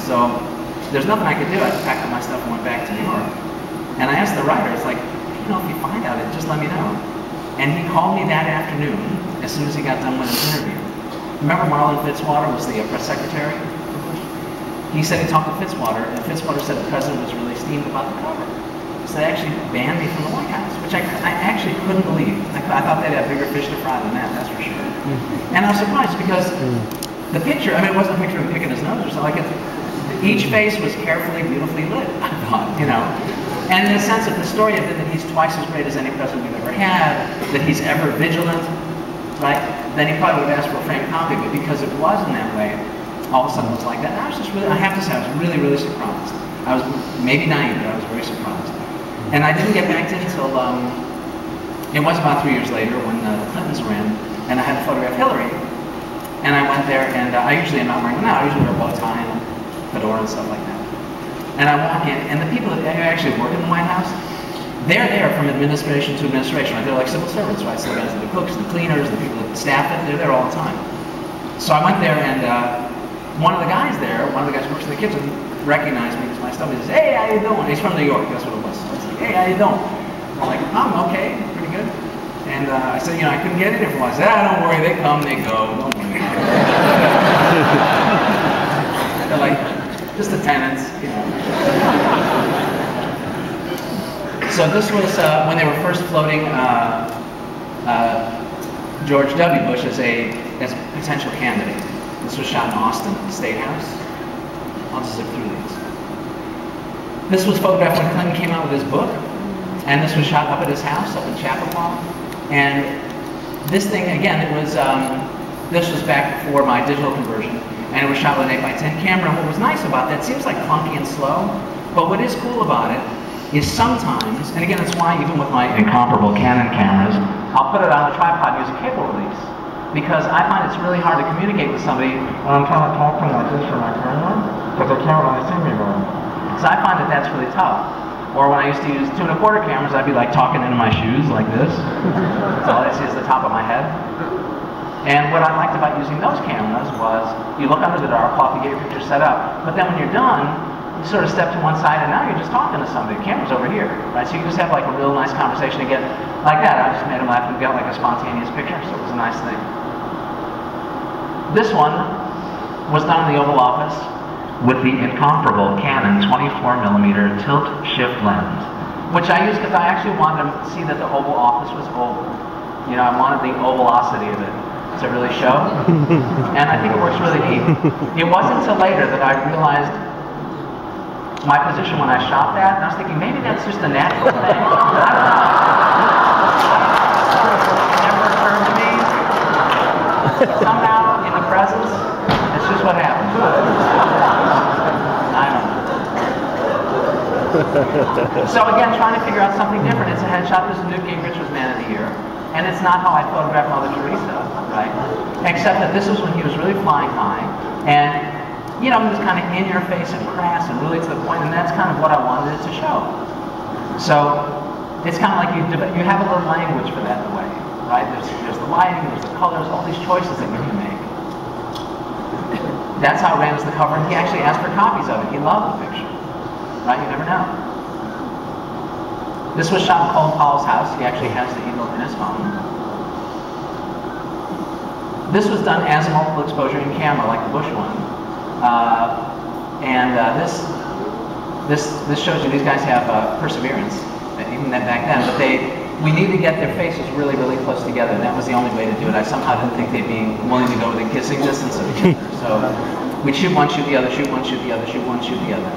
So there's nothing I could do. I packed up my stuff and went back to New York. And I asked the writer, it's like, you know, if you find out, just let me know. And he called me that afternoon, as soon as he got done with his interview. Remember Marlon Fitzwater was the press secretary? He said he talked to Fitzwater, and Fitzwater said the president was really steamed about the cover. So they actually banned me from the White House, which I actually couldn't believe. I thought they'd have bigger fish to fry than that, that's for sure. And I was surprised because the picture, I mean, it wasn't a picture of him picking his nose or something. Like each face was carefully, beautifully lit, I thought, you know. And in the sense that the story had been that he's twice as great as any president we've ever had, that he's ever vigilant, right? Then he probably would have asked for a framed copy, but because it wasn't that way, all of a sudden it was like that. And I was just really, I have to say, I was really, really surprised. I was maybe naive, but I was very surprised. And I didn't get back to it until, it was about 3 years later when the Clintons were in, and I had to photograph Hillary. And I went there, and I usually am not wearing one now. I usually wear a bow tie and fedora and stuff like that. And I walk in, and the people that actually work in the White House, they're there from administration to administration, right? They're like civil servants, right? So the guys, the cooks, the cleaners, the people that staff it, they're there all the time. So I went there, and one of the guys there, one of the guys who works in the kitchen, recognized me because my stomach says, "Hey, how you doing?" He's from New York, that's what it was. So I was like, "Hey, how you doing?" I'm like, "I'm okay, pretty good." And I said, "You know, I couldn't get in here for a while." I said, "Ah, don't worry, they come, they go, don't worry." They're like, just attendants, you know. So this was when they were first floating George W. Bush as a potential candidate. This was shot in Austin, at the State House. I'll just zip through these. This was photographed when Clinton came out with his book, and this was shot up at his house, up in Chappaqua. And this thing, again, it was, this was back before my digital conversion, and it was shot with an 8x10 camera. And what was nice about that, it seems like clunky and slow, but what is cool about it is sometimes, and again, it's why even with my incomparable Canon cameras, I'll put it on a tripod and use a cable release. Because I find it's really hard to communicate with somebody when I'm trying to talk to them like this from my camera, because they can't really see me very well. So I find that that's really tough. Or when I used to use 2 1/4 cameras, I'd be like talking into my shoes like this. So all I see is the top of my head. And what I liked about using those cameras was you look under the dark cloth, you get your picture set up, but then when you're done, you sort of step to one side and now you're just talking to somebody. The camera's over here, right? So you can just have like a real nice conversation and get like that. I just made them laugh and got like a spontaneous picture, so it was a nice thing. This one was done in the Oval Office with the incomparable Canon 24mm tilt shift lens, which I used because I actually wanted to see that the Oval Office was oval. You know, I wanted the ovalosity of it to really show, and I think it works really neat. It wasn't until later that I realized my position when I shot that, and I was thinking maybe that's just a natural thing. I don't know. It never occurred to me. Somehow, in the presence, it's just what happens. I don't know. So again, trying to figure out something different. It's a headshot. This is Newt Gingrich was Man of the Year. And it's not how I photographed Mother Teresa, right? Except that this was when he was really flying high. And, you know, he was kind of in your face and crass and really to the point, and that's kind of what I wanted it to show. So it's kind of like you have a little language for that in a way, right? There's the lighting, there's the colors, all these choices that you can make. That's how it ran as the cover, and he actually asked for copies of it. He loved the picture, right? You never know. This was shot in Colin Powell's house. He actually has the eagle in his phone. This was done as a multiple exposure in camera, like the Bush one. This shows you these guys have perseverance, even back then. But we needed to get their faces really, really close together, and that was the only way to do it. I somehow didn't think they'd be willing to go within kissing distance of each other. So we'd shoot one, shoot the other, shoot one, shoot the other, shoot one, shoot the other.